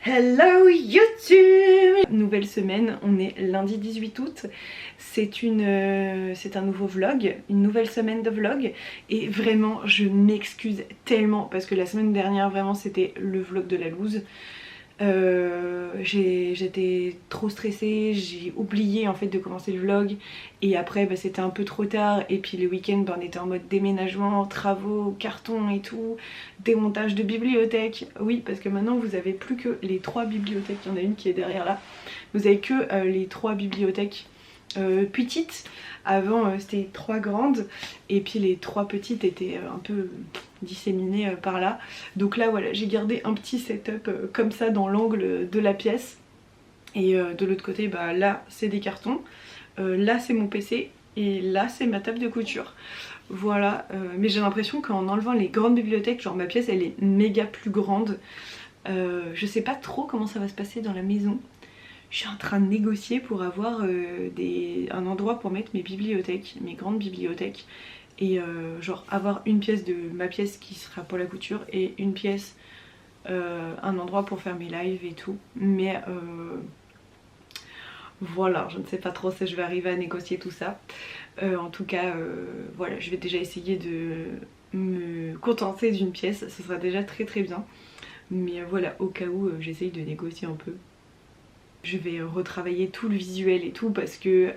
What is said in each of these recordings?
Hello YouTube! Nouvelle semaine, on est lundi 18 août, c'est un nouveau vlog, une nouvelle semaine de vlog et vraiment je m'excuse tellement parce que la semaine dernière vraiment c'était le vlog de la loose. J'étais trop stressée, j'ai oublié en fait de commencer le vlog et après bah, c'était un peu trop tard et puis le week-end bah, on était en mode déménagement, travaux, cartons et tout, démontage de bibliothèque. Oui parce que maintenant vous avez plus que les 3 bibliothèques, il y en a une qui est derrière là, vous avez que les 3 bibliothèques petites. Avant c'était 3 grandes et puis les 3 petites étaient un peu disséminées par là. Donc là voilà, j'ai gardé un petit setup comme ça dans l'angle de la pièce. Et de l'autre côté bah là c'est des cartons, là c'est mon PC et là c'est ma table de couture. Voilà, mais j'ai l'impression qu'en enlevant les grandes bibliothèques, genre ma pièce elle est méga plus grande. Je sais pas trop comment ça va se passer dans la maison. Je suis en train de négocier pour avoir un endroit pour mettre mes bibliothèques, mes grandes bibliothèques. Et genre avoir une pièce de ma pièce qui sera pour la couture et une pièce, un endroit pour faire mes lives et tout. Mais voilà, je ne sais pas trop si je vais arriver à négocier tout ça. En tout cas, voilà, je vais déjà essayer de me contenter d'une pièce, ce sera déjà très très bien. Mais voilà, au cas où j'essaye de négocier un peu. Je vais retravailler tout le visuel et tout parce que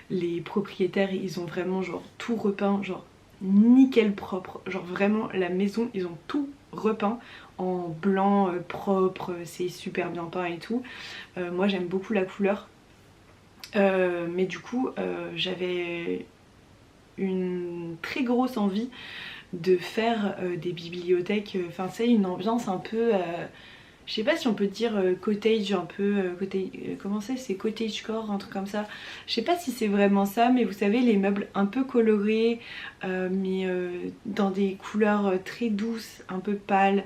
les propriétaires ils ont vraiment genre tout repeint, genre nickel propre, genre vraiment la maison ils ont tout repeint en blanc propre, c'est super bien peint et tout. Moi j'aime beaucoup la couleur, mais du coup j'avais une très grosse envie de faire des bibliothèques, enfin c'est une ambiance un peu je sais pas si on peut dire cottage, un peu comment c'est cottagecore, un truc comme ça. Je sais pas si c'est vraiment ça, mais vous savez les meubles un peu colorés, mais dans des couleurs très douces, un peu pâles.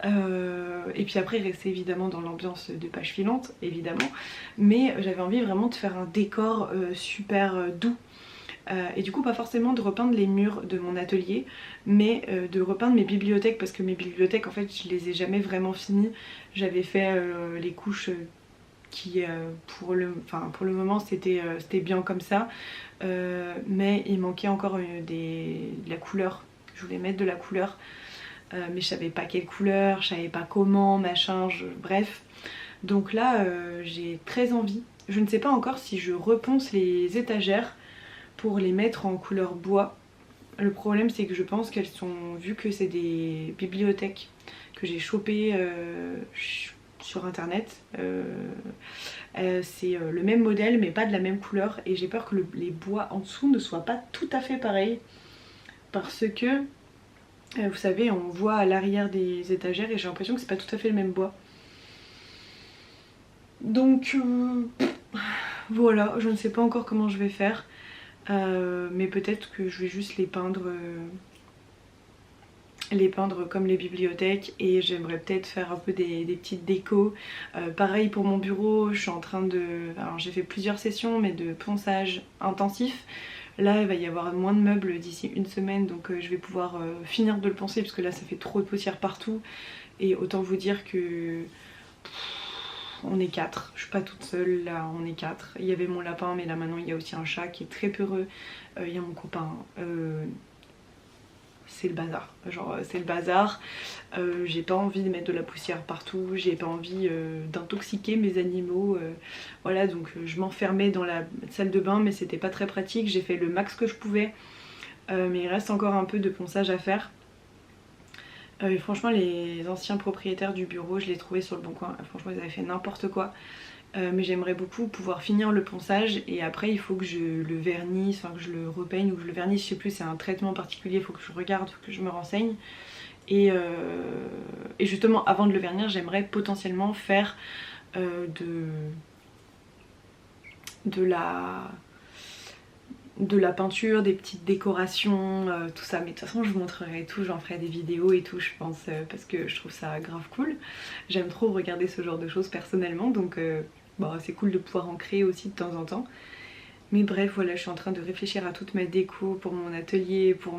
Et puis après rester évidemment dans l'ambiance de page filante, évidemment. Mais j'avais envie vraiment de faire un décor super doux. Et du coup pas forcément de repeindre les murs de mon atelier, mais de repeindre mes bibliothèques, parce que mes bibliothèques en fait je les ai jamais vraiment finies. J'avais fait les couches qui pour le moment c'était bien comme ça, mais il manquait encore de la couleur. Je voulais mettre de la couleur, mais je savais pas quelle couleur, je savais pas comment, machin, bref. Donc là j'ai très envie, je ne sais pas encore si je reponce les étagères pour les mettre en couleur bois. Le problème c'est que je pense qu'elles sont, vu que c'est des bibliothèques que j'ai chopées sur internet, c'est le même modèle mais pas de la même couleur et j'ai peur que les bois en dessous ne soient pas tout à fait pareils, parce que vous savez on voit à l'arrière des étagères et j'ai l'impression que c'est pas tout à fait le même bois. Donc voilà, je ne sais pas encore comment je vais faire. Mais peut-être que je vais juste les peindre comme les bibliothèques, et j'aimerais peut-être faire un peu des petites décos. Pareil pour mon bureau, je suis en train de... Alors j'ai fait plusieurs sessions mais de ponçage intensif. Là il va y avoir moins de meubles d'ici une semaine, donc je vais pouvoir finir de le poncer parce que là ça fait trop de poussière partout. Et autant vous dire que... on est 4, je suis pas toute seule là, on est 4. Il y avait mon lapin mais là maintenant il y a aussi un chat qui est très peureux, il y a mon copain, c'est le bazar, genre c'est le bazar. J'ai pas envie de mettre de la poussière partout, j'ai pas envie d'intoxiquer mes animaux, voilà, donc je m'enfermais dans la salle de bain mais c'était pas très pratique. J'ai fait le max que je pouvais, mais il reste encore un peu de ponçage à faire. Franchement les anciens propriétaires du bureau, je les trouvais sur le bon coin, franchement ils avaient fait n'importe quoi. Mais j'aimerais beaucoup pouvoir finir le ponçage et après il faut que je le vernisse, enfin que je le repeigne ou que je le vernisse, je sais plus, c'est un traitement particulier, il faut que je regarde, que je me renseigne. Et justement avant de le vernir j'aimerais potentiellement faire de la peinture, des petites décorations, tout ça. Mais de toute façon je vous montrerai tout, j'en ferai des vidéos et tout je pense, parce que je trouve ça grave cool. J'aime trop regarder ce genre de choses personnellement, donc bon, c'est cool de pouvoir en créer aussi de temps en temps. Mais bref voilà, je suis en train de réfléchir à toute ma déco pour mon atelier, pour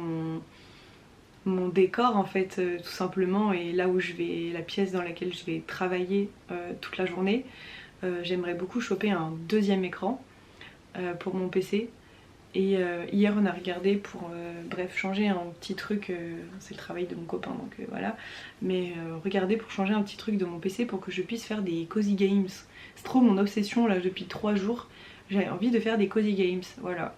mon décor en fait, tout simplement, et là où je vais, la pièce dans laquelle je vais travailler toute la journée. J'aimerais beaucoup choper un deuxième écran pour mon PC. Et hier on a regardé pour bref changer un petit truc, c'est le travail de mon copain donc voilà, mais regarder pour changer un petit truc de mon PC pour que je puisse faire des cozy games. C'est trop mon obsession là depuis 3 jours, j'ai envie de faire des cozy games, voilà.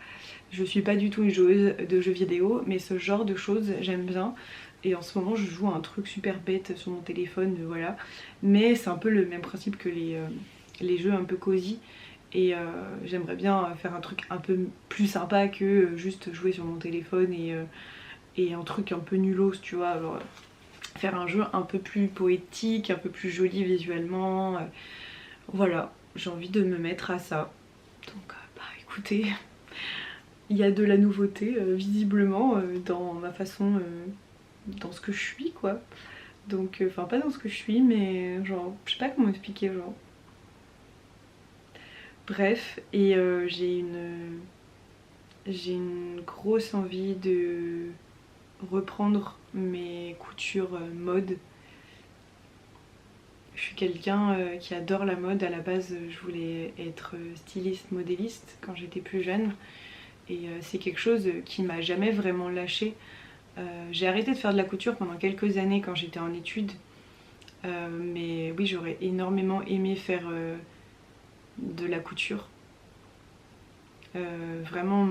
Je suis pas du tout une joueuse de jeux vidéo, mais ce genre de choses j'aime bien. Et en ce moment je joue à un truc super bête sur mon téléphone, voilà. Mais c'est un peu le même principe que les jeux un peu cosy. Et j'aimerais bien faire un truc un peu plus sympa que juste jouer sur mon téléphone et un truc un peu nulos, tu vois. Alors, faire un jeu un peu plus poétique, un peu plus joli visuellement. Voilà, j'ai envie de me mettre à ça. Donc bah écoutez, il y a de la nouveauté visiblement dans ma façon, dans ce que je suis quoi. Donc, enfin pas dans ce que je suis mais genre, je sais pas comment expliquer genre. Bref, et j'ai une grosse envie de reprendre mes coutures mode. Je suis quelqu'un qui adore la mode. À la base, je voulais être styliste, modéliste quand j'étais plus jeune. Et c'est quelque chose qui m'a jamais vraiment lâchée. J'ai arrêté de faire de la couture pendant quelques années quand j'étais en études. Mais oui, j'aurais énormément aimé faire de la couture. Vraiment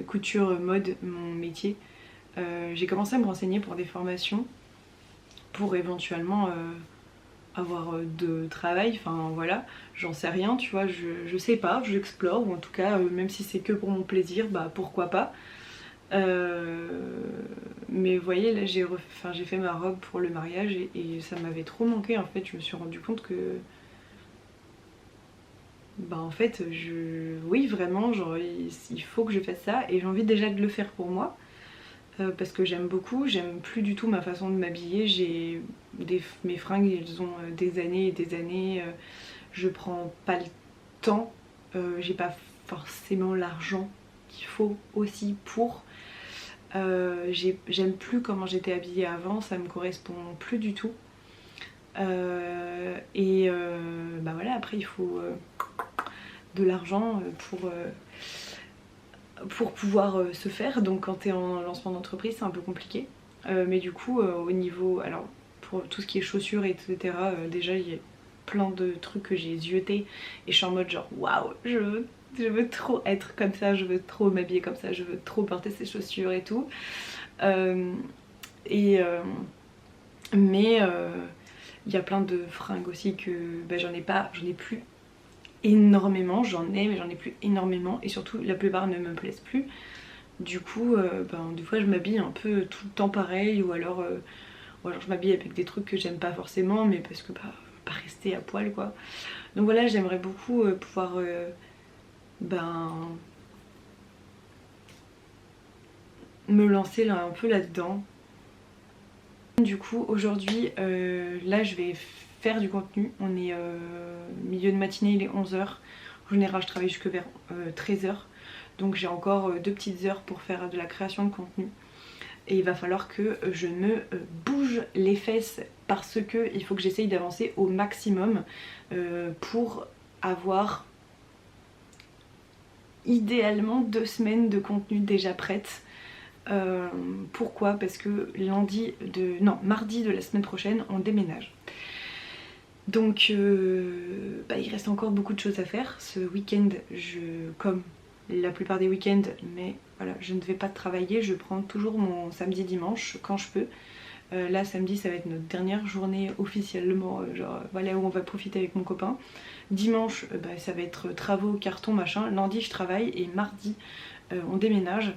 couture mode, mon métier. J'ai commencé à me renseigner pour des formations pour éventuellement avoir de travail, enfin voilà, j'en sais rien, tu vois, je sais pas, j'explore, ou en tout cas même si c'est que pour mon plaisir, bah pourquoi pas. Mais vous voyez là j'ai fait ma robe pour le mariage et ça m'avait trop manqué en fait. Je me suis rendu compte que bah en fait oui vraiment genre il faut que je fasse ça et j'ai envie déjà de le faire pour moi parce que j'aime beaucoup, j'aime plus du tout ma façon de m'habiller. Mes fringues elles ont des années et des années, je prends pas le temps, j'ai pas forcément l'argent qu'il faut aussi pour. J'aime plus comment j'étais habillée avant, ça me correspond plus du tout. Bah voilà, après il faut de l'argent pour pouvoir se faire, donc quand t'es en lancement d'entreprise c'est un peu compliqué. Mais du coup au niveau, alors pour tout ce qui est chaussures etc, déjà il y a plein de trucs que j'ai zioté et je suis en mode genre waouh, je veux trop être comme ça, je veux trop m'habiller comme ça, je veux trop porter ces chaussures et tout. Mais il y a plein de fringues aussi que bah, j'en ai plus énormément, j'en ai mais j'en ai plus énormément et surtout la plupart ne me plaisent plus. Du coup ben, des fois je m'habille un peu tout le temps pareil ou alors je m'habille avec des trucs que j'aime pas forcément mais parce que bah, pas rester à poil quoi. Donc voilà, j'aimerais beaucoup pouvoir ben me lancer là, un peu là-dedans. Du coup aujourd'hui là je vais faire du contenu, on est milieu de matinée, il est 11h, en général je travaille jusque vers 13h, donc j'ai encore 2 petites heures pour faire de la création de contenu et il va falloir que je me bouge les fesses parce que il faut que j'essaye d'avancer au maximum pour avoir idéalement 2 semaines de contenu déjà prêtes. Pourquoi? Parce que mardi de la semaine prochaine on déménage. Donc bah, il reste encore beaucoup de choses à faire. Ce week-end, comme la plupart des week-ends, mais voilà, je ne vais pas travailler, je prends toujours mon samedi dimanche quand je peux. Là samedi ça va être notre dernière journée officiellement, genre voilà où on va profiter avec mon copain. Dimanche bah, ça va être travaux, carton, machin. Lundi je travaille et mardi on déménage.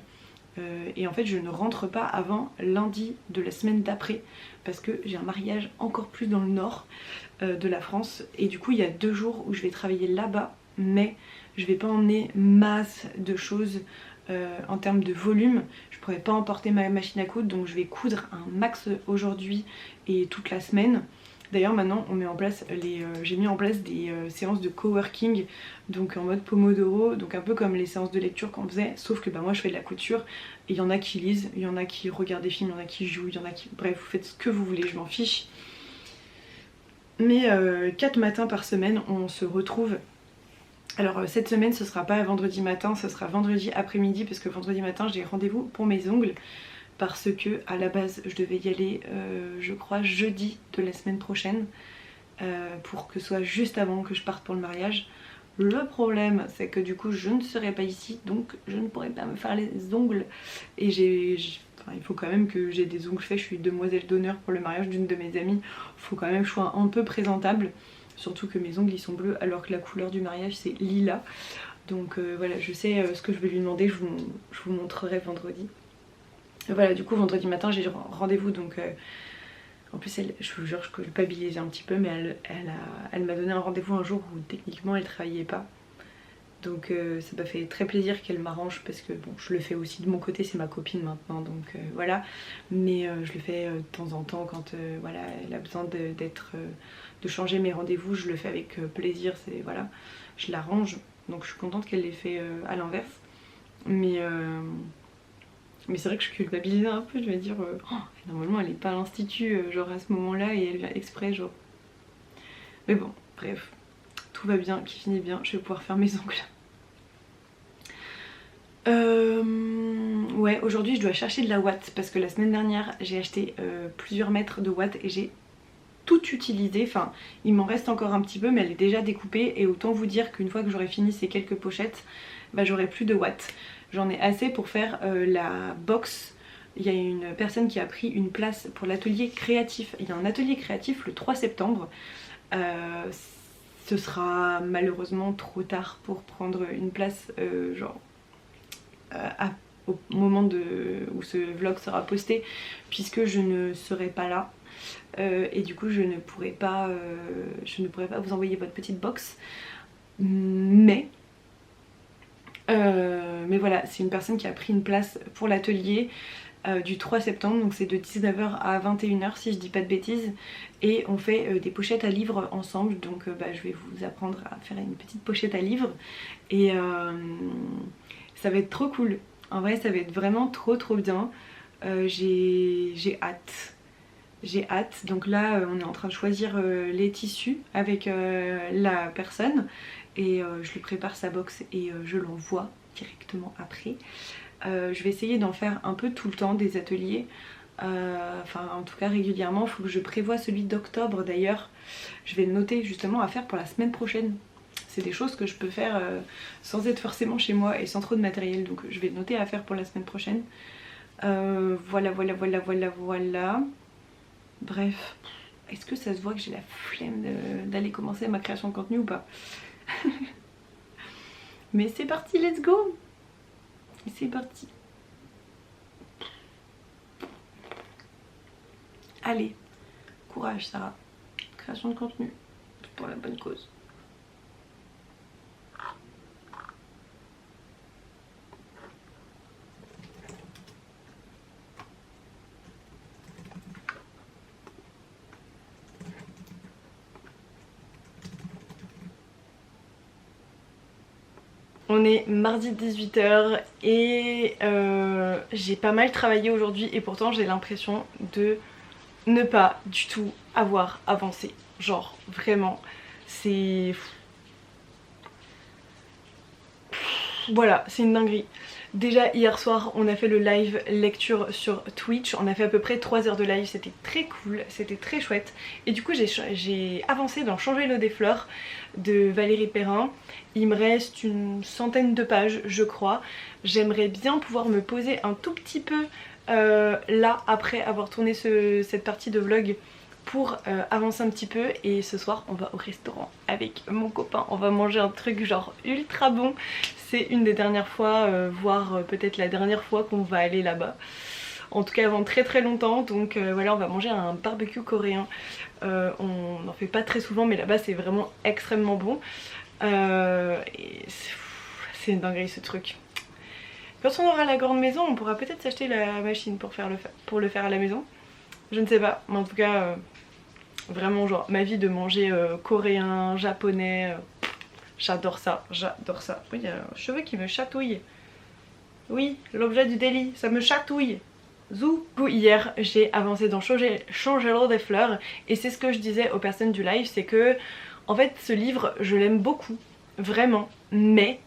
Et en fait je ne rentre pas avant lundi de la semaine d'après parce que j'ai un mariage encore plus dans le nord de la France et du coup il y a 2 jours où je vais travailler là-bas mais je vais pas emmener masse de choses en termes de volume. Je pourrais pas emporter ma machine à coudre donc je vais coudre un max aujourd'hui et toute la semaine. D'ailleurs maintenant on met en place j'ai mis en place des séances de coworking, donc en mode Pomodoro, donc un peu comme les séances de lecture qu'on faisait, sauf que bah, moi je fais de la couture et il y en a qui lisent, il y en a qui regardent des films, il y en a qui jouent, il y en a qui... Bref, vous faites ce que vous voulez, je m'en fiche. Mais 4 matins par semaine on se retrouve. Alors cette semaine ce sera pas vendredi matin, ce sera vendredi après-midi, parce que vendredi matin j'ai rendez-vous pour mes ongles, parce que à la base je devais y aller je crois jeudi de la semaine prochaine, pour que ce soit juste avant que je parte pour le mariage. Le problème c'est que du coup je ne serai pas ici, donc je ne pourrai pas me faire les ongles, et enfin, il faut quand même que j'ai des ongles faits, je suis demoiselle d'honneur pour le mariage d'une de mes amies, il faut quand même que je sois un peu présentable. Surtout que mes ongles ils sont bleus alors que la couleur du mariage c'est lilas. Donc voilà, je sais ce que je vais lui demander, je vous montrerai vendredi. Voilà, du coup vendredi matin j'ai rendez-vous, donc en plus je vous jure je culpabilise un petit peu, mais elle m'a donné un rendez-vous un jour où techniquement elle travaillait pas. Donc ça m'a fait très plaisir qu'elle m'arrange, parce que bon, je le fais aussi de mon côté, c'est ma copine maintenant, donc voilà. Mais je le fais de temps en temps quand voilà, elle a besoin de changer mes rendez-vous, je le fais avec plaisir, c'est voilà, je l'arrange. Donc je suis contente qu'elle l'ait fait à l'inverse. Mais c'est vrai que je culpabilise un peu, je vais dire oh, normalement elle est pas à l'institut genre à ce moment-là et elle vient exprès genre. Mais bon, bref, tout va bien, qui finit bien, je vais pouvoir faire mes ongles. Ouais, aujourd'hui je dois chercher de la ouate, parce que la semaine dernière j'ai acheté plusieurs mètres de ouate et j'ai tout utilisé. Enfin, il m'en reste encore un petit peu, mais elle est déjà découpée, et autant vous dire qu'une fois que j'aurai fini ces quelques pochettes, bah j'aurai plus de ouate. J'en ai assez pour faire la box. Il y a une personne qui a pris une place pour l'atelier créatif. Il y a un atelier créatif le 3 septembre. Ce sera malheureusement trop tard pour prendre une place genre au moment où ce vlog sera posté, puisque je ne serai pas là. Et du coup je ne pourrai pas vous envoyer votre petite box. Mais voilà, c'est une personne qui a pris une place pour l'atelier du 3 septembre, donc c'est de 19h à 21h si je dis pas de bêtises, et on fait des pochettes à livres ensemble. Donc bah, je vais vous apprendre à faire une petite pochette à livres, et ça va être trop cool. En vrai ça va être vraiment trop bien. J'ai hâte. J'ai hâte. Donc là on est en train de choisir les tissus avec la personne, et je lui prépare sa box et je l'envoie directement après. Je vais essayer d'en faire un peu tout le temps des ateliers, enfin en tout cas régulièrement. Il faut que je prévoie celui d'octobre d'ailleurs. Je vais le noter justement à faire pour la semaine prochaine. C'est des choses que je peux faire sans être forcément chez moi et sans trop de matériel, donc je vais le noter à faire pour la semaine prochaine. Voilà. Bref, est-ce que ça se voit que j'ai la flemme d'aller commencer ma création de contenu ou pas? Mais c'est parti, let's go! C'est parti. Allez, courage Sarah. Création de contenu, pour la bonne cause. On est mardi 18h et j'ai pas mal travaillé aujourd'hui, et pourtant j'ai l'impression de ne pas du tout avoir avancé. Genre vraiment, c'est... Voilà, c'est une dinguerie. Déjà hier soir on a fait le live lecture sur Twitch, on a fait à peu près 3 heures de live, c'était très cool, c'était très chouette. Et du coup j'ai avancé dans Changer l'eau des fleurs de Valérie Perrin. Il me reste une centaine de pages je crois. J'aimerais bien pouvoir me poser un tout petit peu là après avoir tourné cette partie de vlog pour avancer un petit peu. Et ce soir on va au restaurant avec mon copain, on va manger un truc genre ultra bon. C'est une des dernières fois, voire peut-être la dernière fois qu'on va aller là-bas, en tout cas avant très longtemps. Donc voilà, on va manger un barbecue coréen. On n'en fait pas très souvent, mais là-bas c'est vraiment extrêmement bon. Et c'est une dinguerie ce truc. Quand on aura la grande maison, on pourra peut-être s'acheter la machine pour le faire à la maison. Je ne sais pas, mais en tout cas Vraiment genre ma vie de manger coréen, japonais, j'adore ça, j'adore ça. Oui, il y a un cheveu qui me chatouille. Oui, l'objet du délit, ça me chatouille. Zou. Hier j'ai avancé dans Changer l'eau des fleurs et c'est ce que je disais aux personnes du live, c'est que en fait ce livre je l'aime beaucoup, vraiment, mais,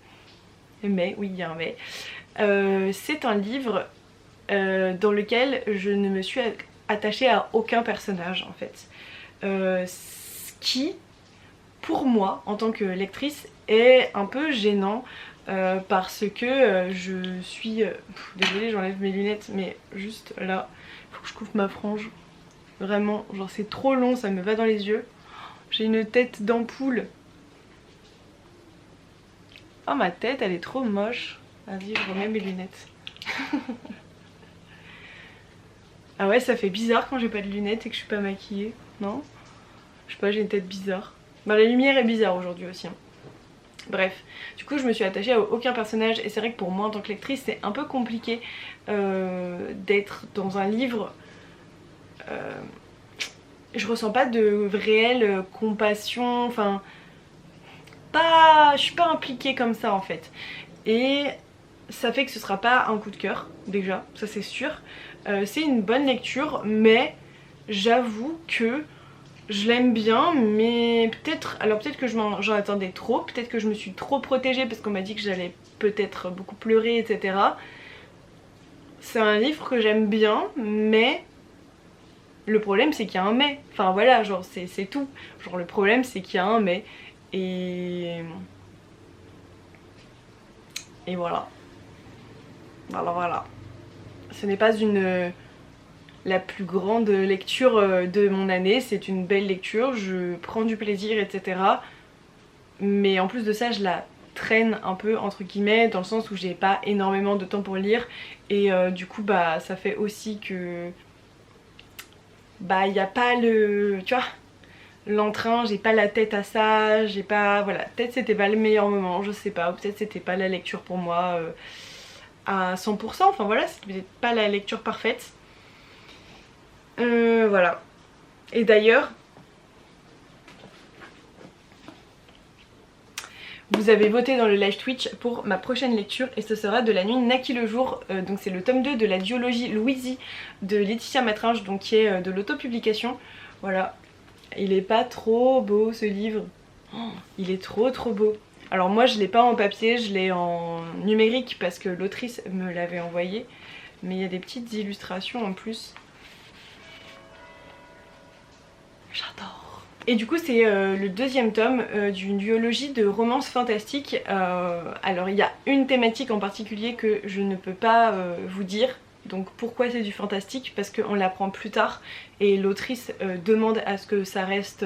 oui il y a un mais, c'est un livre dans lequel je ne me suis attachée à aucun personnage en fait. Ce qui, pour moi, en tant que lectrice, est un peu gênant parce que je suis... désolée, j'enlève mes lunettes, mais juste là, il faut que je couvre ma frange. Vraiment, genre c'est trop long, ça me va dans les yeux. J'ai une tête d'ampoule. Oh, ma tête, elle est trop moche. Vas-y, je remets mes lunettes. Ah ouais, ça fait bizarre quand j'ai pas de lunettes et que je suis pas maquillée, non? Je sais pas, j'ai une tête bizarre. Bah la lumière est bizarre aujourd'hui aussi. Hein. Bref, du coup je me suis attachée à aucun personnage et c'est vrai que pour moi en tant que lectrice c'est un peu compliqué d'être dans un livre. Je ressens pas de réelle compassion, enfin... je suis pas impliquée comme ça en fait. Et ça fait que ce sera pas un coup de cœur, déjà, ça c'est sûr. C'est une bonne lecture, mais j'avoue que je l'aime bien, mais peut-être que j'en attendais trop, peut-être que je me suis trop protégée parce qu'on m'a dit que j'allais peut-être beaucoup pleurer, etc. C'est un livre que j'aime bien, mais le problème c'est qu'il y a un mais. Enfin voilà, genre c'est tout. Genre le problème c'est qu'il y a un mais. Et voilà. Voilà. Ce n'est pas la plus grande lecture de mon année, c'est une belle lecture, je prends du plaisir, etc. Mais en plus de ça, je la traîne un peu entre guillemets, dans le sens où j'ai pas énormément de temps pour lire. Et du coup, bah ça fait aussi que... Bah il n'y a pas le... Tu vois, l'entrain, j'ai pas la tête à ça, j'ai pas... Voilà, peut-être c'était pas le meilleur moment, je sais pas, ou peut-être c'était pas la lecture pour moi à 100%, enfin voilà, c'était peut-être pas la lecture parfaite. Voilà. Et d'ailleurs, vous avez voté dans le live Twitch pour ma prochaine lecture et ce sera De la nuit naquit le jour. Donc c'est le tome 2 de la duologie Louisie de Laetitia Matringe, donc qui est de l'autopublication. Voilà. Il est pas trop beau ce livre. Oh, il est trop beau. Alors moi je l'ai pas en papier, je l'ai en numérique parce que l'autrice me l'avait envoyé. Mais il y a des petites illustrations en plus. J'adore. Et du coup c'est le deuxième tome d'une duologie de romances fantastiques. Alors il y a une thématique en particulier que je ne peux pas vous dire. Donc pourquoi c'est du fantastique? Parce qu'on l'apprend plus tard et l'autrice demande à ce que ça reste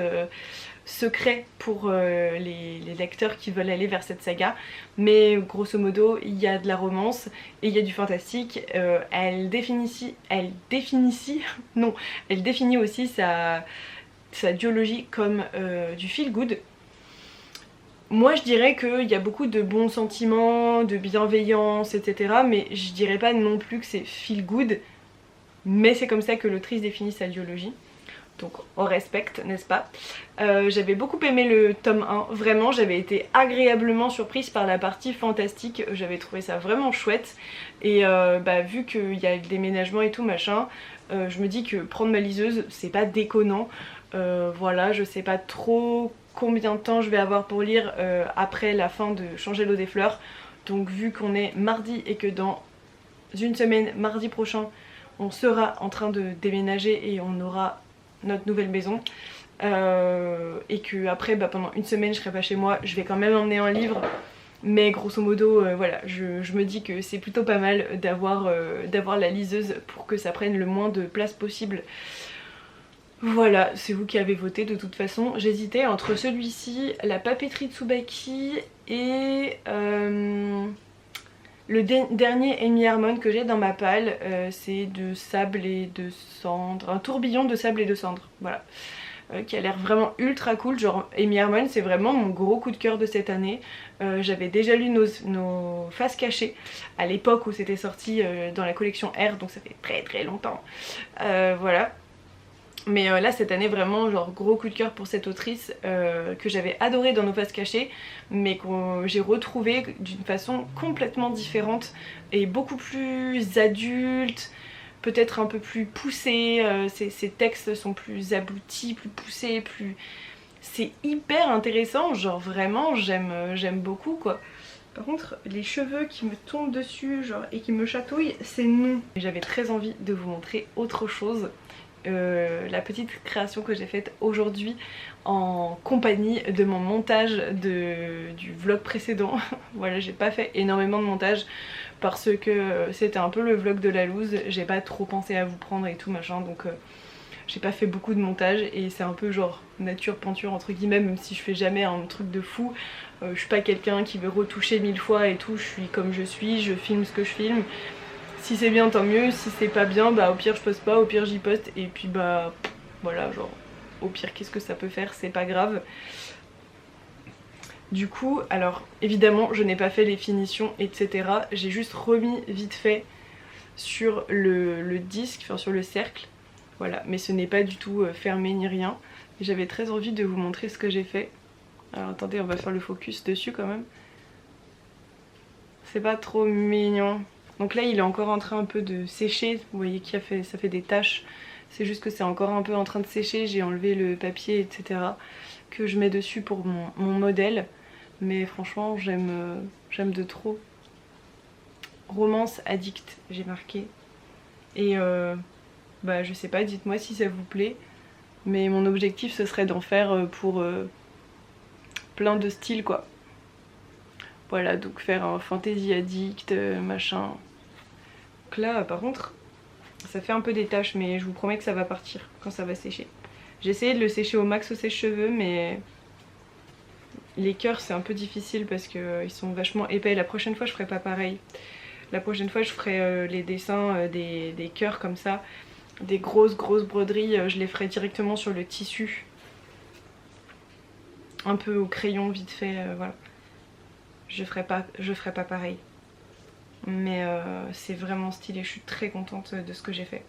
secret pour les lecteurs qui veulent aller vers cette saga. Mais grosso modo il y a de la romance et il y a du fantastique. Elle définit aussi sa duologie comme du feel good. Moi je dirais qu'il y a beaucoup de bons sentiments, de bienveillance, etc. Mais je dirais pas non plus que c'est feel good. Mais c'est comme ça que l'autrice définit sa duologie. Donc on respecte, n'est-ce pas? J'avais beaucoup aimé le tome 1, vraiment j'avais été agréablement surprise par la partie fantastique, j'avais trouvé ça vraiment chouette. Et vu qu'il y a le déménagement et tout machin, je me dis que prendre ma liseuse c'est pas déconnant. Voilà, je sais pas trop combien de temps je vais avoir pour lire après la fin de Changer l'eau des fleurs. Donc vu qu'on est mardi et que dans une semaine, mardi prochain, on sera en train de déménager et on aura notre nouvelle maison et que après pendant une semaine je serai pas chez moi, je vais quand même emmener un livre. Mais grosso modo voilà, je me dis que c'est plutôt pas mal d'avoir la liseuse pour que ça prenne le moins de place possible. Voilà, c'est vous qui avez voté de toute façon. J'hésitais entre celui-ci, la papeterie Tsubaki et le dernier Amy Harmon que j'ai dans ma palle. C'est de sable et de cendre, un tourbillon de sable et de cendre, voilà. Qui a l'air vraiment ultra cool. Genre Amy Harmon c'est vraiment mon gros coup de cœur de cette année. J'avais déjà lu nos faces cachées à l'époque où c'était sorti dans la collection R, donc ça fait très longtemps. Voilà. Mais là cette année vraiment genre gros coup de cœur pour cette autrice que j'avais adorée dans Nos Faces Cachées, mais que j'ai retrouvée d'une façon complètement différente et beaucoup plus adulte, peut-être un peu plus poussée, ses textes sont plus aboutis, plus poussés, plus... C'est hyper intéressant, genre vraiment j'aime beaucoup quoi. Par contre les cheveux qui me tombent dessus genre, et qui me chatouillent, c'est non. J'avais très envie de vous montrer autre chose. La petite création que j'ai faite aujourd'hui en compagnie de mon montage du vlog précédent. Voilà, j'ai pas fait énormément de montage parce que c'était un peu le vlog de la loose, j'ai pas trop pensé à vous prendre et tout machin, donc j'ai pas fait beaucoup de montage et c'est un peu genre nature peinture entre guillemets, même si je fais jamais un truc de fou. Je suis pas quelqu'un qui veut retoucher 1000 fois et tout, je suis comme je suis, je filme ce que je filme. Si c'est bien tant mieux, si c'est pas bien bah au pire je poste pas, au pire j'y poste et puis bah voilà, genre au pire qu'est-ce que ça peut faire, c'est pas grave. Du coup alors évidemment je n'ai pas fait les finitions etc, j'ai juste remis vite fait sur le disque, enfin sur le cercle, voilà, mais ce n'est pas du tout fermé ni rien. J'avais très envie de vous montrer ce que j'ai fait. Alors attendez, on va faire le focus dessus quand même. C'est pas trop mignon. Donc là il est encore en train un peu de sécher, vous voyez ça fait des taches, c'est juste que c'est encore un peu en train de sécher, j'ai enlevé le papier etc que je mets dessus pour mon modèle, mais franchement j'aime de trop. Romance addict j'ai marqué, et bah je sais pas, dites-moi si ça vous plaît, mais mon objectif ce serait d'en faire pour plein de styles quoi. Voilà, donc faire un fantasy addict, machin. Donc là par contre ça fait un peu des taches, mais je vous promets que ça va partir quand ça va sécher. J'ai essayé de le sécher au max au sèche-cheveux, mais les cœurs c'est un peu difficile parce qu'ils sont vachement épais. La prochaine fois je ferai pas pareil. La prochaine fois je ferai les dessins des cœurs comme ça, des grosses broderies, je les ferai directement sur le tissu. Un peu au crayon vite fait, voilà. Je ferai pas pareil. Mais c'est vraiment stylé, je suis très contente de ce que j'ai fait.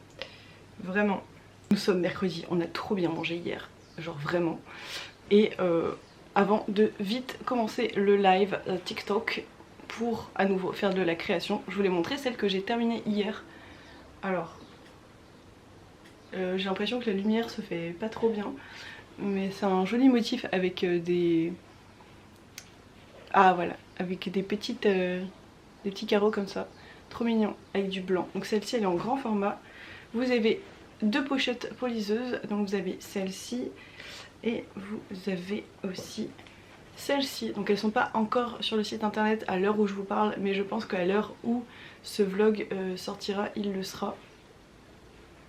Vraiment. Nous sommes mercredi, on a trop bien mangé hier, genre vraiment. Et avant de vite commencer le live TikTok pour à nouveau faire de la création, je voulais montrer celle que j'ai terminée hier. Alors, j'ai l'impression que la lumière se fait pas trop bien, mais c'est un joli motif avec des... Ah voilà, avec des petits carreaux comme ça, trop mignon, avec du blanc. Donc celle-ci elle est en grand format. Vous avez deux pochettes poliseuses, donc vous avez celle-ci et vous avez aussi celle-ci. Donc elles sont pas encore sur le site internet à l'heure où je vous parle, mais je pense qu'à l'heure où ce vlog sortira, il le sera.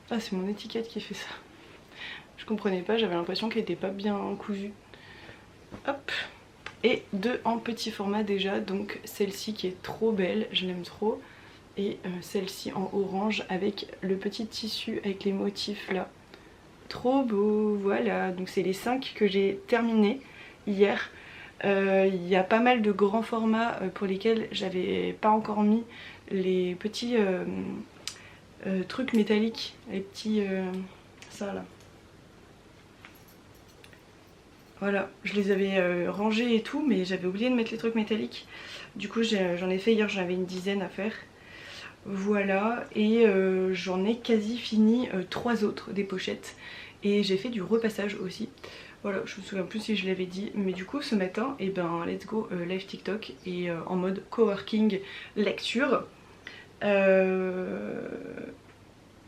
Ah, c'est mon étiquette qui fait ça. Je comprenais pas, j'avais l'impression qu'elle était pas bien cousue. Hop. Et deux en petit format déjà, donc celle-ci qui est trop belle, je l'aime trop. Et celle-ci en orange avec le petit tissu avec les motifs là. Trop beau, voilà. Donc c'est les 5 que j'ai terminé hier. Il y a pas mal de grands formats pour lesquels j'avais pas encore mis les petits trucs métalliques, les petits... ça là. Voilà, je les avais rangés et tout, mais j'avais oublié de mettre les trucs métalliques. Du coup j'en ai fait hier, j'avais une dizaine à faire. Voilà, et j'en ai quasi fini 3 autres des pochettes. Et j'ai fait du repassage aussi. Voilà, je me souviens plus si je l'avais dit, mais du coup ce matin, et ben let's go live TikTok et en mode coworking lecture.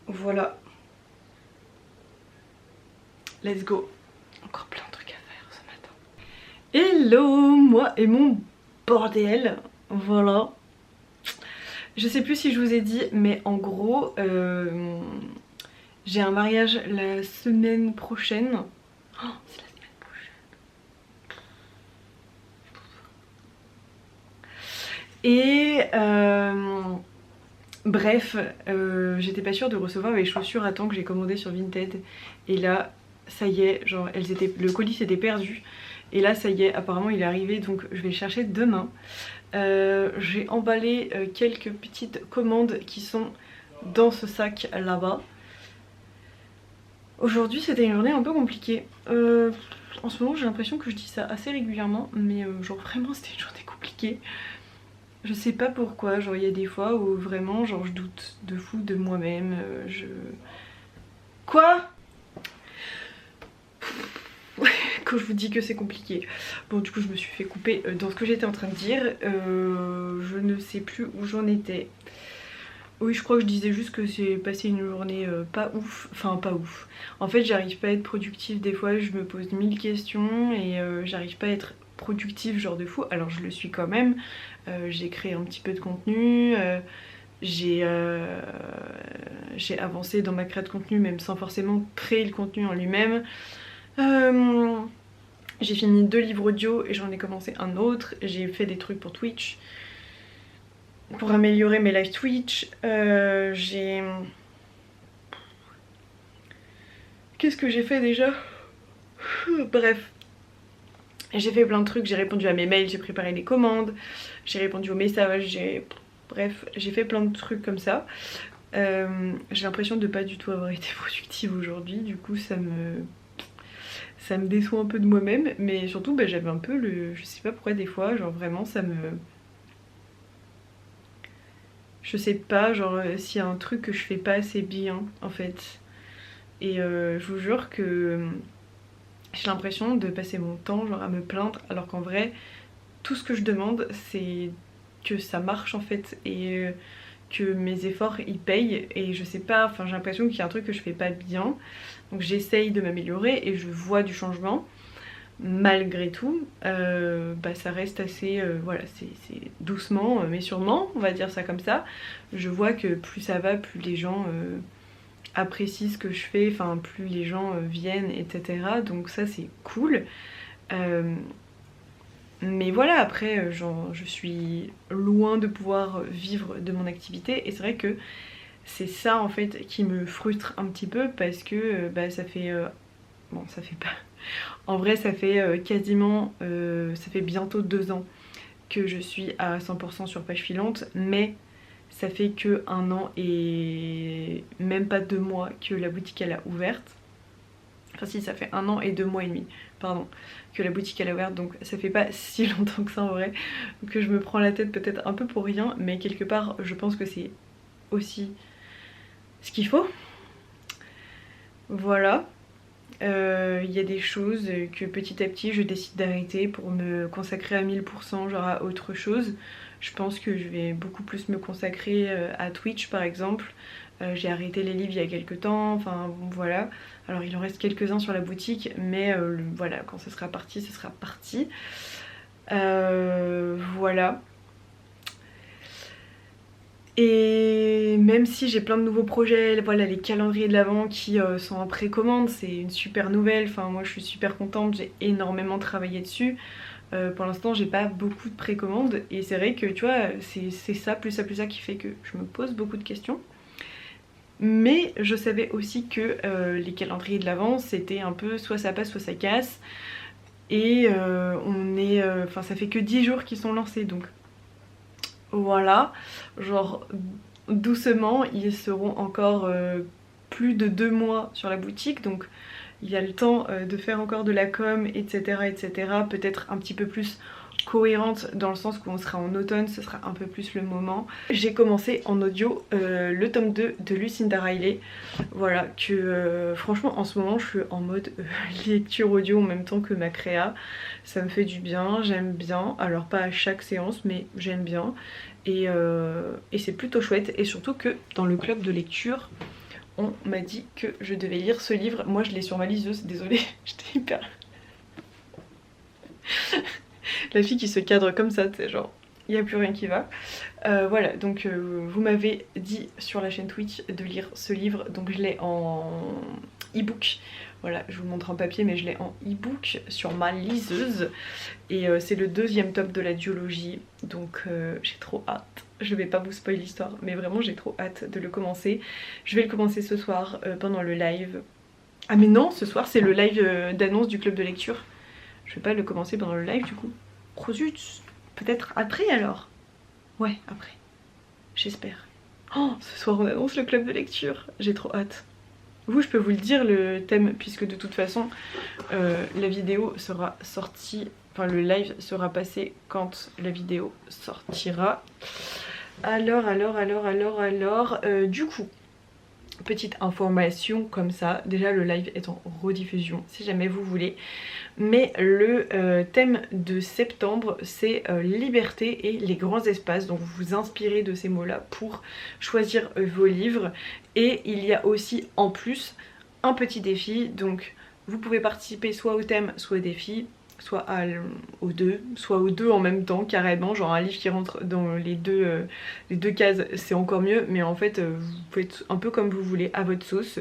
Voilà. Let's go. Encore plein de trucs à faire ce matin. Hello, moi et mon bordel. Voilà. Je sais plus si je vous ai dit, mais en gros, j'ai un mariage la semaine prochaine. Oh, c'est la semaine prochaine. Et bref, j'étais pas sûre de recevoir mes chaussures à temps que j'ai commandé sur Vinted. Et là, ça y est, genre le colis s'était perdu. Et là, ça y est, apparemment il est arrivé, donc je vais le chercher demain. J'ai emballé quelques petites commandes qui sont dans ce sac là-bas. Aujourd'hui c'était une journée un peu compliquée. En ce moment j'ai l'impression que je dis ça assez régulièrement, mais genre vraiment c'était une journée compliquée. Je sais pas pourquoi, genre il y a des fois où vraiment genre je doute de fou de moi-même, Quoi? Quand je vous dis que c'est compliqué. Bon du coup je me suis fait couper dans ce que j'étais en train de dire. Je ne sais plus où j'en étais. Oui, je crois que je disais juste que c'est passé une journée pas ouf. Enfin pas ouf. En fait j'arrive pas à être productive, des fois je me pose 1000 questions et j'arrive pas à être productive genre de fou. Alors je le suis quand même. J'ai créé un petit peu de contenu. J'ai avancé dans ma création de contenu même sans forcément créer le contenu en lui-même. J'ai fini 2 livres audio et j'en ai commencé un autre. J'ai fait des trucs pour Twitch, pour améliorer mes live Twitch. Qu'est-ce que j'ai fait déjà? Bref. J'ai fait plein de trucs, j'ai répondu à mes mails, j'ai préparé les commandes, j'ai répondu aux messages, bref, j'ai fait plein de trucs comme ça. J'ai l'impression de pas du tout avoir été productive aujourd'hui, du coup ça me déçoit un peu de moi-même, mais surtout bah, j'avais un peu je sais pas pourquoi des fois, genre vraiment je sais pas, genre s'il y a un truc que je fais pas assez bien en fait. Et je vous jure que j'ai l'impression de passer mon temps genre à me plaindre alors qu'en vrai tout ce que je demande c'est que ça marche en fait et que mes efforts ils payent et je sais pas, enfin j'ai l'impression qu'il y a un truc que je fais pas bien donc j'essaye de m'améliorer et je vois du changement malgré tout. Bah, ça reste assez voilà c'est doucement mais sûrement on va dire ça comme ça. Je vois que plus ça va, plus les gens apprécient ce que je fais, enfin plus les gens viennent etc, donc ça c'est cool. Mais voilà, après, genre, je suis loin de pouvoir vivre de mon activité et c'est vrai que c'est ça en fait qui me frustre un petit peu parce que bah, ça fait... bon, ça fait pas... En vrai, ça fait quasiment... ça fait bientôt 2 ans que je suis à 100% sur page filante, mais ça fait que 1 an et même pas 2 mois que la boutique elle a ouverte. Enfin si, ça fait 1 an et 2 mois et demi, pardon, que la boutique elle a ouverte, donc ça fait pas si longtemps que ça en vrai, que je me prends la tête peut-être un peu pour rien, mais quelque part je pense que c'est aussi ce qu'il faut. Voilà. Il y a des choses que petit à petit je décide d'arrêter pour me consacrer à 1000% genre à autre chose. Je pense que je vais beaucoup plus me consacrer à Twitch par exemple. J'ai arrêté les livres il y a quelques temps, enfin bon, voilà. Alors il en reste quelques-uns sur la boutique, mais voilà, quand ce sera parti, ce sera parti. Voilà. Et même si j'ai plein de nouveaux projets, voilà les calendriers de l'Avent qui sont en précommande, c'est une super nouvelle, enfin moi je suis super contente, j'ai énormément travaillé dessus. Pour l'instant j'ai pas beaucoup de précommandes et c'est vrai que tu vois c'est ça plus ça qui fait que je me pose beaucoup de questions. Mais je savais aussi que les calendriers de l'Avent c'était un peu soit ça passe soit ça casse. Et enfin ça fait que 10 jours qu'ils sont lancés donc voilà, genre doucement ils seront encore plus de 2 mois sur la boutique donc il y a le temps de faire encore de la com etc etc, peut-être un petit peu plus cohérente dans le sens où on sera en automne, ce sera un peu plus le moment. J'ai commencé en audio le tome 2 de Lucinda Riley, voilà que franchement en ce moment je suis en mode lecture audio en même temps que ma créa, ça me fait du bien, j'aime bien, alors pas à chaque séance mais j'aime bien et c'est plutôt chouette et surtout que dans le club de lecture on m'a dit que je devais lire ce livre, moi je l'ai sur ma liseuse, désolée j'étais hyper... La fille qui se cadre comme ça, tu sais, genre, il n'y a plus rien qui va. Voilà, donc vous m'avez dit sur la chaîne Twitch de lire ce livre, donc je l'ai en e-book. Voilà, je vous le montre en papier, mais je l'ai en e-book sur ma liseuse. Et c'est le 2e tome de la duologie, donc j'ai trop hâte. Je vais pas vous spoiler l'histoire, mais vraiment j'ai trop hâte de le commencer. Je vais le commencer ce soir pendant le live. Ah mais non, ce soir c'est le live d'annonce du club de lecture. Je vais pas le commencer pendant le live du coup. Oh zut, peut-être après alors. Ouais, après. J'espère. Oh, ce soir on annonce le club de lecture. J'ai trop hâte. Vous, je peux vous le dire le thème, puisque de toute façon la vidéo sera sortie, enfin le live sera passé quand la vidéo sortira. Alors, du coup, petite information comme ça, déjà le live est en rediffusion si jamais vous voulez. Mais le thème de septembre c'est liberté et les grands espaces, donc vous vous inspirez de ces mots là pour choisir vos livres. Et il y a aussi en plus un petit défi, donc vous pouvez participer soit au thème soit au défi, soit aux deux en même temps carrément, genre un livre qui rentre dans les deux cases c'est encore mieux, mais en fait vous pouvez être un peu comme vous voulez à votre sauce.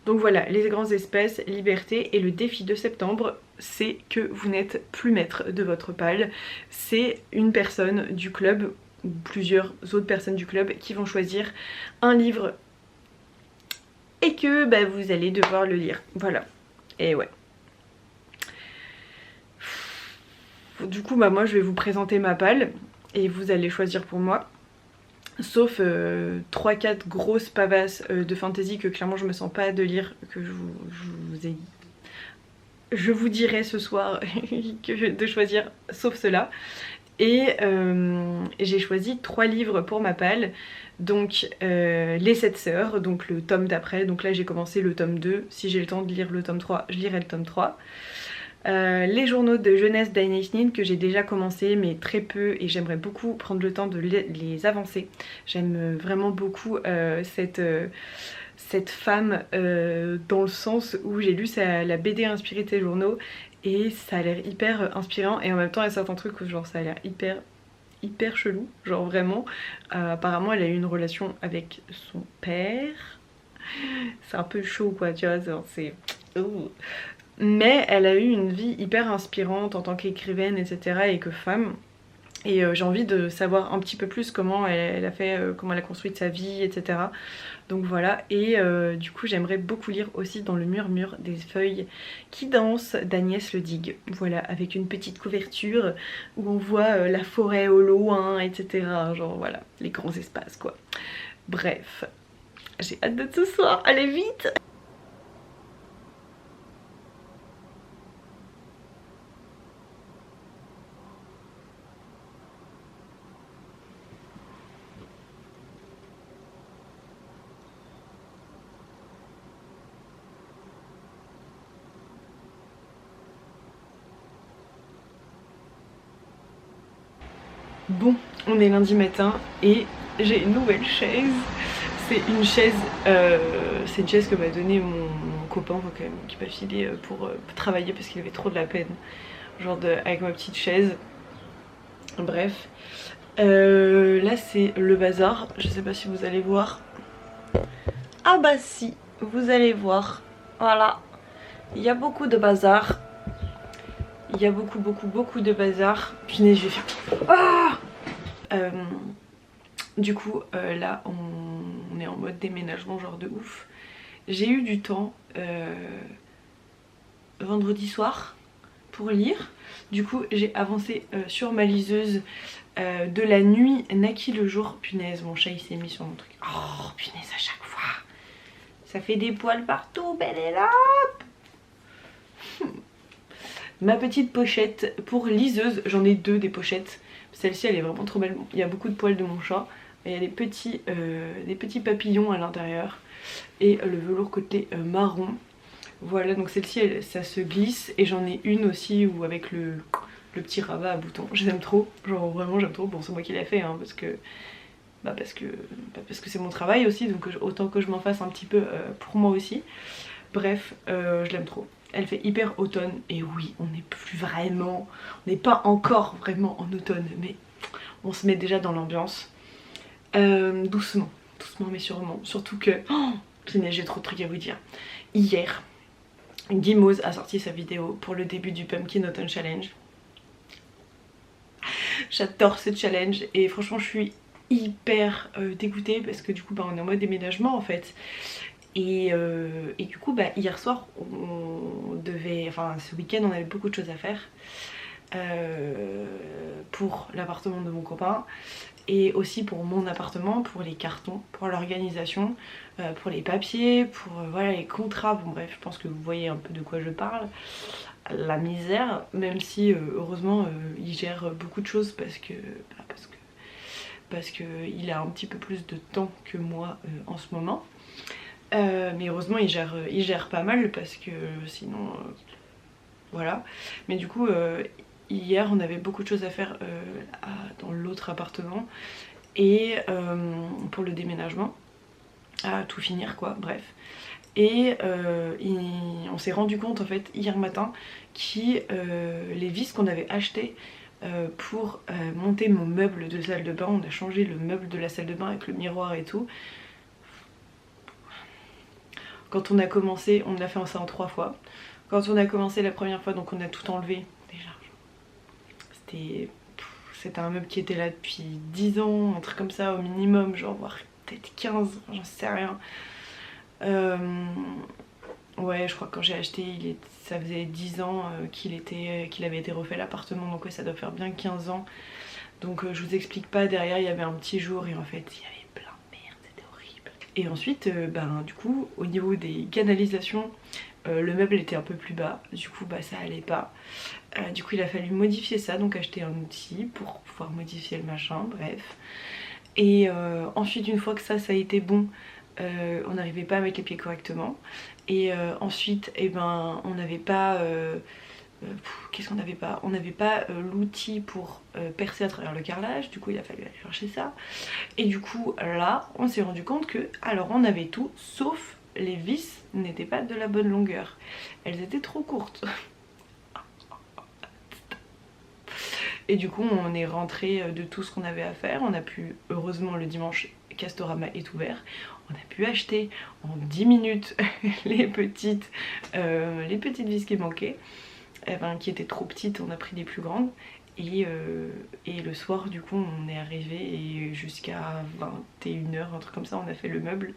Donc voilà, les grands espaces, liberté, et le défi de septembre c'est que vous n'êtes plus maître de votre palle, c'est une personne du club ou plusieurs autres personnes du club qui vont choisir un livre et que bah, vous allez devoir le lire, voilà. Et ouais. Du coup bah moi je vais vous présenter ma palle et vous allez choisir pour moi. Sauf 3-4 grosses pavasses de fantasy que clairement je me sens pas de lire, que je vous dirai ce soir de choisir sauf cela. Et j'ai choisi 3 livres pour ma palle. Donc les 7 sœurs, donc le tome d'après. Donc là j'ai commencé le tome 2. Si j'ai le temps de lire le tome 3, je lirai le tome 3. Les journaux de jeunesse d'Agnès Nin que j'ai déjà commencé mais très peu, et j'aimerais beaucoup prendre le temps de les avancer. J'aime vraiment beaucoup cette femme dans le sens où j'ai lu la BD inspirée de ses journaux et ça a l'air hyper inspirant, et en même temps il y a certains trucs où genre ça a l'air hyper chelou, genre vraiment. Apparemment elle a eu une relation avec son père, c'est un peu chaud quoi, tu vois, c'est... Mais elle a eu une vie hyper inspirante en tant qu'écrivaine, etc. et que femme. Et j'ai envie de savoir un petit peu plus comment elle a fait, comment elle a construit sa vie, etc. Donc voilà, et du coup j'aimerais beaucoup lire aussi Dans le murmure des feuilles qui dansent d'Agnès Le Digue. Voilà, avec une petite couverture où on voit la forêt au loin, etc. Genre voilà, les grands espaces quoi. Bref, j'ai hâte de ce soir, allez vite! Bon, on est lundi matin et j'ai une nouvelle chaise. C'est une chaise que m'a donnée mon copain, enfin, quand même, qui m'a filé pour travailler parce qu'il avait trop de la peine. Genre avec ma petite chaise. Bref. Là c'est le bazar, je sais pas si vous allez voir. Ah bah si, vous allez voir. Voilà. Il y a beaucoup de bazar. Il y a beaucoup de bazar. Punaise, je vais faire... Ah du coup là on est en mode déménagement genre de ouf. J'ai eu du temps vendredi soir pour lire. Du coup j'ai avancé sur ma liseuse de la nuit naquit le jour. Punaise, mon chat il s'est mis sur mon truc. Oh punaise, à chaque fois ça fait des poils partout, belle et là. Ma petite pochette pour liseuse, j'en ai 2 des pochettes. Celle-ci elle est vraiment trop belle, il y a beaucoup de poils de mon chat. Et il y a des petits papillons à l'intérieur. Et le velours côté marron. Voilà, donc celle-ci ça se glisse. Et j'en ai une aussi où avec le petit rabat à boutons. Je les aime trop, genre vraiment j'aime trop. Bon c'est moi qui l'ai fait hein, parce que c'est mon travail aussi. Donc autant que je m'en fasse un petit peu pour moi aussi. Bref, je l'aime trop. Elle fait hyper automne. Et oui, on n'est plus vraiment, on n'est pas encore vraiment en automne, mais on se met déjà dans l'ambiance. Doucement mais sûrement. Surtout que, oh, j'ai trop de trucs à vous dire. Hier, Guimauve a sorti sa vidéo pour le début du Pumpkin Autumn Challenge. J'adore ce challenge et franchement je suis hyper dégoûtée parce que du coup bah, on est en mode déménagement en fait. Et du coup bah, hier soir on devait, enfin ce week-end on avait beaucoup de choses à faire. pour l'appartement de mon copain et aussi pour mon appartement, pour les cartons, pour l'organisation, pour les papiers, pour voilà, les contrats. Bon bref, je pense que vous voyez un peu de quoi je parle. La misère, même si heureusement il gère beaucoup de choses parce que il a un petit peu plus de temps que moi en ce moment. Mais heureusement il gère pas mal parce que sinon voilà. Mais du coup hier on avait beaucoup de choses à faire dans l'autre appartement et pour le déménagement, à tout finir quoi, bref. Et on s'est rendu compte en fait hier matin que les vis qu'on avait achetées pour monter mon meuble de salle de bain, on a changé le meuble de la salle de bain avec le miroir et tout. Quand on a commencé, on a fait ça en 3 fois. Quand on a commencé la première fois, donc on a tout enlevé. Déjà, c'était un meuble qui était là depuis 10 ans, un truc comme ça au minimum, genre voire peut-être 15, j'en sais rien. Ouais, je crois que quand j'ai acheté, ça faisait 10 ans qu'il avait été refait l'appartement, donc ouais, ça doit faire bien 15 ans. Donc je vous explique pas, derrière il y avait un petit jour et en fait il y avait plein de merde, c'était horrible. Et ensuite, du coup, au niveau des canalisations, le meuble était un peu plus bas, du coup ça allait pas. Du coup il a fallu modifier ça, donc acheter un outil pour pouvoir modifier le machin, bref. Et ensuite une fois que ça a été bon, on n'arrivait pas à mettre les pieds correctement. Et ensuite on n'avait pas... qu'est-ce qu'on n'avait pas? On n'avait pas l'outil pour percer à travers le carrelage, du coup il a fallu aller chercher ça. Et du coup là on s'est rendu compte que alors on avait tout sauf les vis n'étaient pas de la bonne longueur, elles étaient trop courtes. Et du coup on est rentré de tout ce qu'on avait à faire. On a pu, heureusement le dimanche Castorama est ouvert, on a pu acheter en 10 minutes les petites vis qui manquaient, qui étaient trop petites, on a pris des plus grandes. Et le soir du coup on est arrivé et jusqu'à 21 h, un truc comme ça, on a fait le meuble.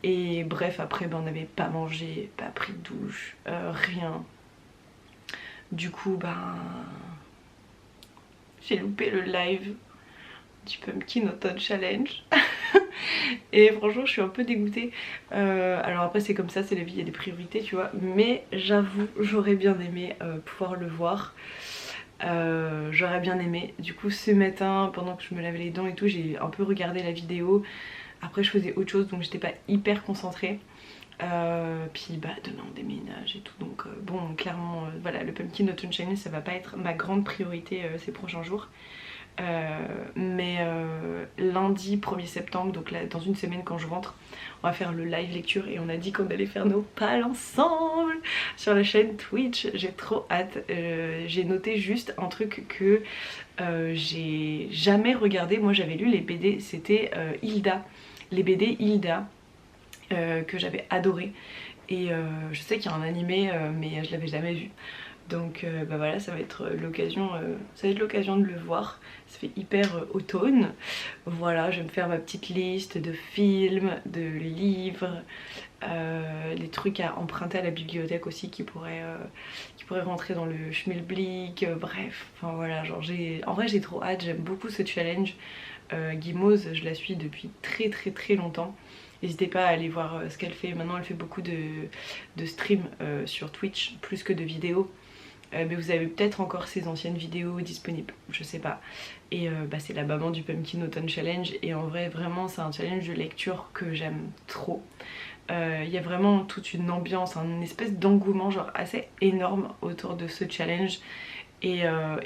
Et bref, après on n'avait pas mangé, pas pris de douche, rien. Du coup j'ai loupé le live du Pumpkin Autumn Challenge. Et franchement je suis un peu dégoûtée. Alors après c'est comme ça, c'est la vie, il y a des priorités tu vois. Mais j'avoue j'aurais bien aimé pouvoir le voir. J'aurais bien aimé. Du coup ce matin pendant que je me lavais les dents et tout, j'ai un peu regardé la vidéo. Après je faisais autre chose donc j'étais pas hyper concentrée. Puis demain on déménage et tout, donc bon clairement voilà, le Pumpkin Autumn Challenge ça va pas être ma grande priorité ces prochains jours. Mais lundi 1er septembre, donc là dans une semaine quand je rentre, on va faire le live lecture et on a dit qu'on allait faire nos pales ensemble sur la chaîne Twitch. J'ai trop hâte. J'ai noté juste un truc que j'ai jamais regardé. Moi j'avais lu les BD, c'était Hilda, les BD Hilda, que j'avais adoré. Et je sais qu'il y a un animé mais je l'avais jamais vu. Donc voilà, ça va être l'occasion de le voir. Ça fait hyper automne. Voilà, je vais me faire ma petite liste de films, de livres, des trucs à emprunter à la bibliothèque aussi qui pourraient rentrer dans le schmilblick, bref, enfin voilà, genre en vrai j'ai trop hâte, j'aime beaucoup ce challenge. Guimauze, je la suis depuis très longtemps. N'hésitez pas à aller voir ce qu'elle fait. Maintenant elle fait beaucoup de streams sur Twitch plus que de vidéos. Mais vous avez peut-être encore ses anciennes vidéos disponibles, je sais pas. Et c'est la maman du Pumpkin Autumn Challenge. Et en vrai vraiment c'est un challenge de lecture que j'aime trop. Il y a vraiment toute une ambiance, une espèce d'engouement genre assez énorme autour de ce challenge. Et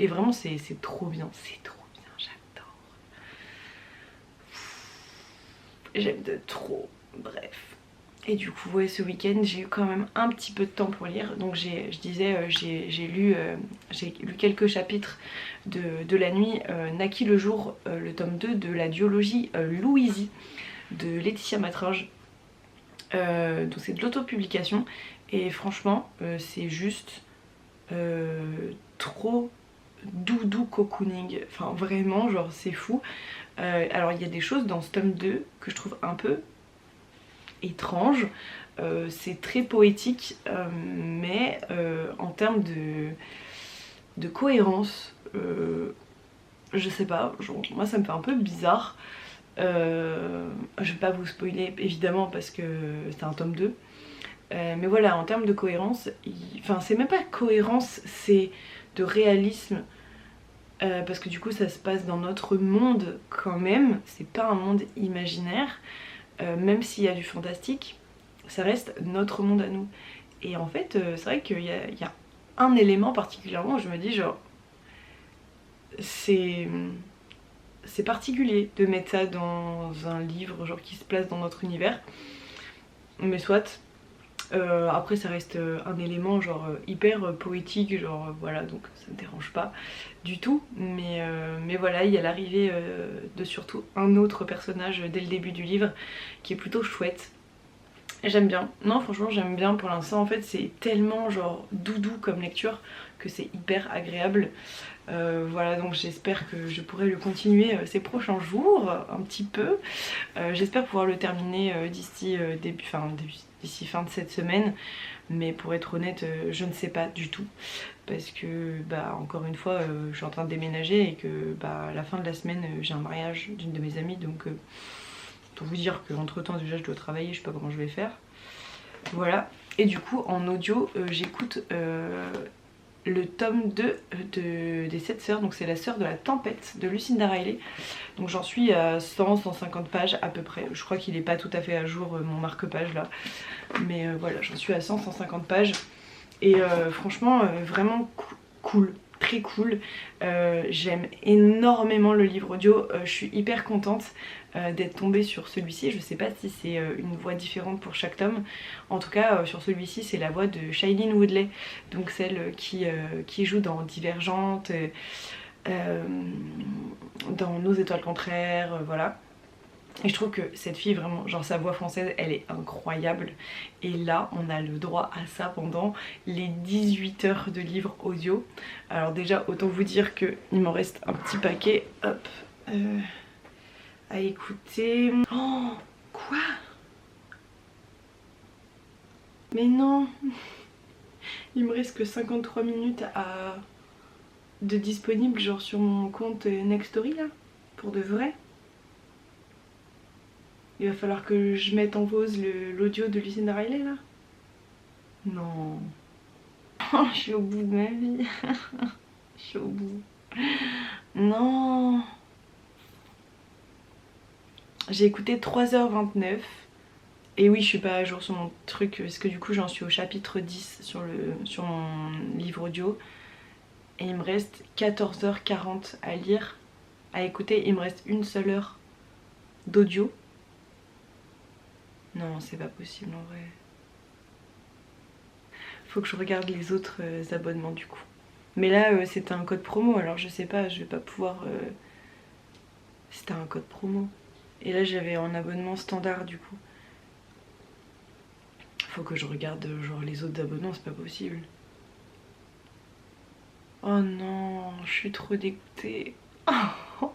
vraiment c'est trop bien, j'adore. J'aime de trop, bref. Et du coup ouais, ce week-end j'ai eu quand même un petit peu de temps pour lire. Donc j'ai lu quelques chapitres de La Nuit naquit le jour, le tome 2 de la duologie Louisie de Laetitia Matringe. Donc c'est de l'autopublication. Et franchement c'est juste trop doudou cocooning. Enfin vraiment genre c'est fou. Alors il y a des choses dans ce tome 2 que je trouve un peu étrange, c'est très poétique, mais en termes de cohérence. Je sais pas, genre, moi ça me fait un peu bizarre. Je vais pas vous spoiler évidemment parce que c'est un tome 2. Mais voilà, en termes de cohérence, enfin c'est même pas cohérence, c'est de réalisme. Parce que du coup ça se passe dans notre monde quand même, c'est pas un monde imaginaire. Même s'il y a du fantastique, ça reste notre monde à nous. Et en fait, c'est vrai qu'il y a un élément particulièrement où je me dis genre, c'est particulier de mettre ça dans un livre genre qui se place dans notre univers. Mais soit, après ça reste un élément genre hyper poétique, genre voilà, donc ça me dérange pas du tout. Mais voilà, il y a l'arrivée de surtout un autre personnage dès le début du livre qui est plutôt chouette. J'aime bien, non franchement j'aime bien pour l'instant, en fait c'est tellement genre doudou comme lecture que c'est hyper agréable. Voilà, donc j'espère que je pourrai le continuer ces prochains jours, un petit peu. J'espère pouvoir le terminer d'ici d'ici fin de cette semaine. Mais pour être honnête, je ne sais pas du tout. Parce que, bah, encore une fois, je suis en train de déménager et que, bah, à la fin de la semaine, j'ai un mariage d'une de mes amies. Donc, pour vous dire qu'entre temps, déjà, je dois travailler, je sais pas comment je vais faire. Voilà. Et du coup, en audio, j'écoute le tome 2 des 7 sœurs, donc c'est la sœur de la tempête de Lucinda Riley. Donc j'en suis à 100-150 pages à peu près. Je crois qu'il est pas tout à fait à jour mon marque-page là. Mais voilà, j'en suis à 100-150 pages. Et franchement, vraiment cool. Très cool. J'aime énormément le livre audio. Je suis hyper contente d'être tombée sur celui-ci. Je sais pas si c'est une voix différente pour chaque tome. En tout cas, sur celui-ci, c'est la voix de Shailene Woodley. Donc celle qui joue dans Divergente, dans Nos étoiles contraires, voilà. Et je trouve que cette fille vraiment, genre sa voix française elle est incroyable. Et là on a le droit à ça pendant les 18 heures de livre audio. Alors déjà autant vous dire qu'il m'en reste un petit paquet, hop, à écouter. Oh, quoi? Mais non, il me reste que 53 minutes de disponible genre sur mon compte Nextory là, pour de vrai. Il va falloir que je mette en pause l'audio de Lucinda Riley là. Non. Oh, je suis au bout de ma vie. Je suis au bout. Non. J'ai écouté 3h29. Et oui, je suis pas à jour sur mon truc parce que du coup j'en suis au chapitre 10 sur mon livre audio. Et il me reste 14h40 à lire, à écouter. Il me reste une seule heure d'audio. Non, c'est pas possible en vrai. Faut que je regarde les autres abonnements du coup. Mais là c'était un code promo, alors je sais pas, je vais pas pouvoir... C'était un code promo. Et là j'avais un abonnement standard du coup. Faut que je regarde genre les autres abonnements, c'est pas possible. Oh non, je suis trop dégoûtée. Oh,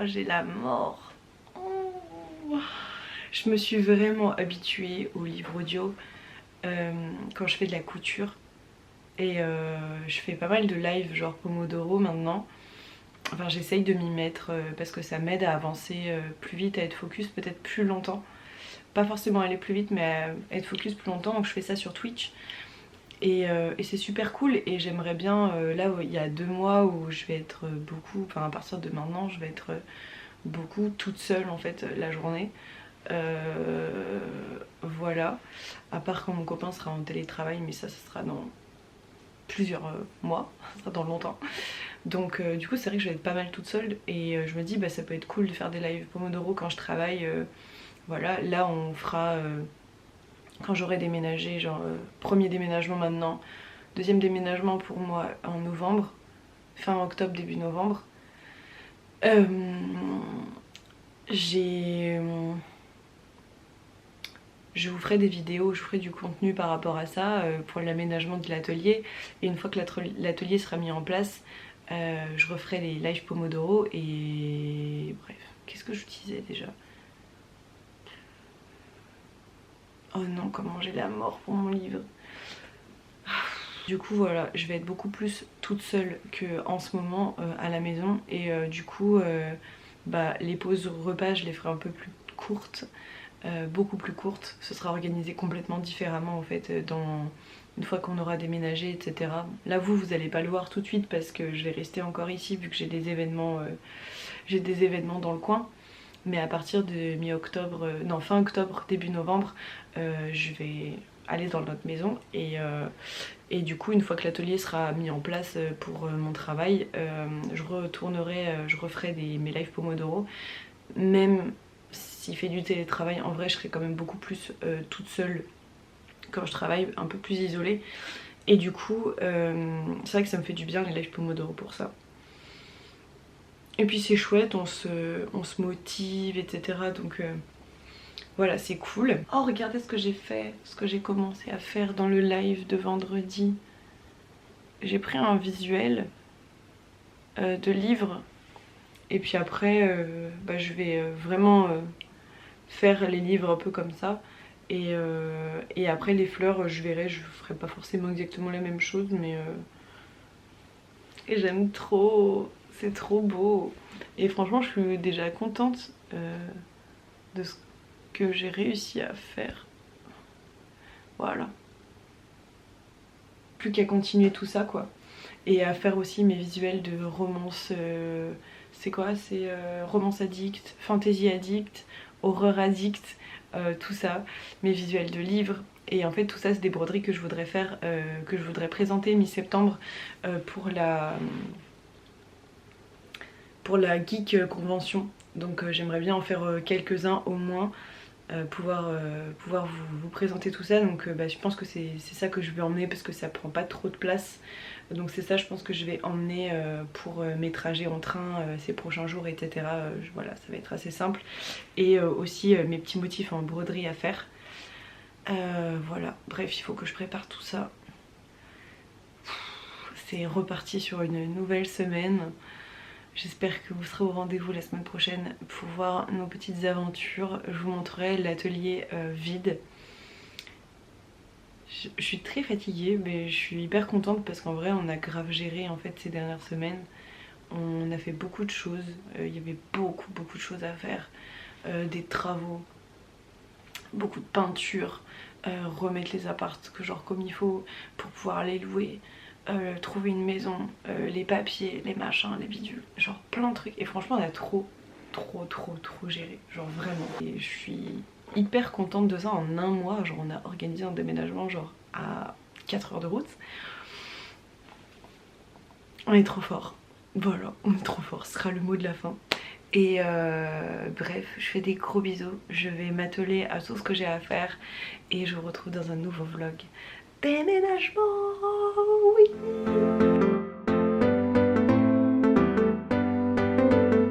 j'ai la mort. Oh. Je me suis vraiment habituée au livre audio quand je fais de la couture. Et je fais pas mal de live genre Pomodoro maintenant. Enfin j'essaye de m'y mettre parce que ça m'aide à avancer plus vite, à être focus peut-être plus longtemps. Pas forcément aller plus vite mais à être focus plus longtemps, donc je fais ça sur Twitch. Et c'est super cool et j'aimerais bien, là il y a 2 mois où je vais être beaucoup, enfin à partir de maintenant je vais être beaucoup toute seule en fait la journée. Voilà, à part quand mon copain sera en télétravail, mais ça sera dans plusieurs mois, ça sera dans longtemps. Donc du coup c'est vrai que je vais être pas mal toute seule et je me dis bah ça peut être cool de faire des lives Pomodoro quand je travaille. Voilà, là on fera quand j'aurai déménagé, genre premier déménagement maintenant, deuxième déménagement pour moi en novembre, fin octobre, début novembre. Je vous ferai des vidéos, je vous ferai du contenu par rapport à ça pour l'aménagement de l'atelier. Et une fois que l'atelier sera mis en place, je referai les lives Pomodoro et bref, qu'est-ce que je disais déjà? Oh non, comment j'ai la mort pour mon livre. Du coup voilà, je vais être beaucoup plus toute seule qu'en ce moment à la maison. Et du coup bah, les pauses repas je les ferai un peu plus courtes, beaucoup plus courtes. Ce sera organisé complètement différemment en fait une fois qu'on aura déménagé, etc. Là vous allez pas le voir tout de suite parce que je vais rester encore ici vu que j'ai des événements dans le coin. Mais à partir de mi-octobre, non fin octobre, début novembre, je vais aller dans notre maison et du coup une fois que l'atelier sera mis en place pour mon travail, je referai mes lives Pomodoro. Même s'il fait du télétravail, en vrai je serai quand même beaucoup plus toute seule quand je travaille, un peu plus isolée. Et du coup c'est vrai que ça me fait du bien les lives Pomodoro pour ça. Et puis c'est chouette, on se motive, etc. Donc voilà, c'est cool. Oh, regardez ce que j'ai fait, ce que j'ai commencé à faire dans le live de vendredi. J'ai pris un visuel de livre. Et puis après, bah, je vais vraiment faire les livres un peu comme ça. Et après les fleurs, je verrai, je ferai pas forcément exactement la même chose, mais... Et j'aime trop, c'est trop beau. Et franchement, je suis déjà contente de ce que j'ai réussi à faire. Voilà. Plus qu'à continuer tout ça quoi. Et à faire aussi mes visuels de romance. C'est quoi? C'est romance addict, fantasy addict, horreur addict, tout ça. Mes visuels de livres. Et en fait tout ça c'est des broderies que je voudrais faire, que je voudrais présenter mi-septembre pour la Geek Convention. Donc j'aimerais bien en faire quelques-uns au moins. Pouvoir vous présenter tout ça. Donc bah, je pense que c'est ça que je vais emmener parce que ça prend pas trop de place. Donc c'est ça je pense que je vais emmener pour mes trajets en train ces prochains jours, etc. Voilà, ça va être assez simple. Et aussi mes petits motifs en broderie à faire. Voilà, bref, il faut que je prépare tout ça. C'est reparti sur une nouvelle semaine. J'espère que vous serez au rendez-vous la semaine prochaine pour voir nos petites aventures. Je vous montrerai l'atelier vide. Je suis très fatiguée mais je suis hyper contente parce qu'en vrai on a grave géré en fait ces dernières semaines. On a fait beaucoup de choses, il y avait beaucoup de choses à faire. Des travaux, beaucoup de peinture, remettre les apparts genre comme il faut pour pouvoir les louer. Trouver une maison, les papiers, les machins, les bidules, genre plein de trucs. Et franchement on a trop géré, genre vraiment. Et je suis hyper contente de ça en un mois, genre on a organisé un déménagement genre à 4 heures de route. On est trop fort, voilà, on est trop fort, ce sera le mot de la fin. Et bref, je fais des gros bisous, je vais m'atteler à tout ce que j'ai à faire et je vous retrouve dans un nouveau vlog. Déménagement, oui.